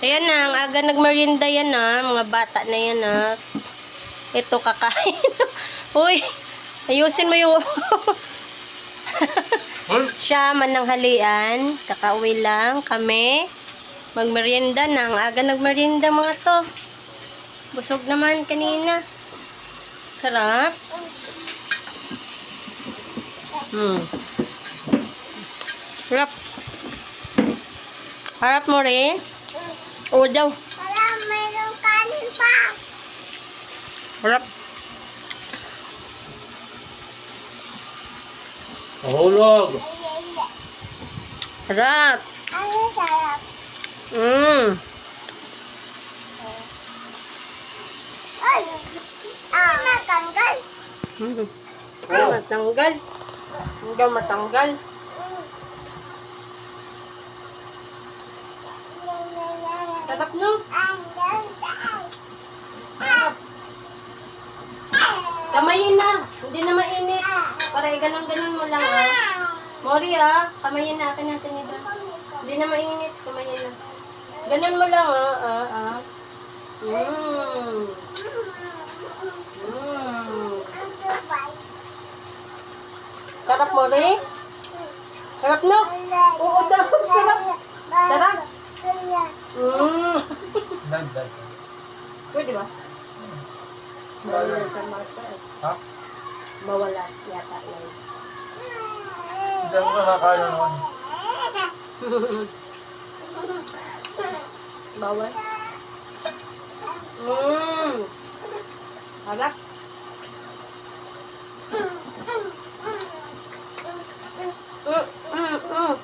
Ayan na, ang aga nagmerienda yan na. Mga bata na yan na. Ito kakain. Uy, ayusin mo yung... Siya man ng halian. Kakauwi lang kami. Magmerienda na. Ang aga nagmerienda mga to. Busog naman kanina. Sarap. Sarap. Harap mo rin. Oo daw. Parang mayroong kanin pa. Harap. Mahulog. Harap. Ano sarap? Ay! Natanggal. Matanggal. Hindi matanggal. Sarap no? Kamayin na. Hindi na mainit. Para ganun-ganun mo lang ha. Mori kamayin na. Akin natin ito. Hindi na mainit. Kamayin na. Ganun mo lang Sarap mo rin? Sarap no? Oo daw. Sarap. Sarap. Dagdag. Pwede ba? Bawala sa mata Ha? Bawala yata yan. Hindi ako nakakain naman. Bawal. Harap.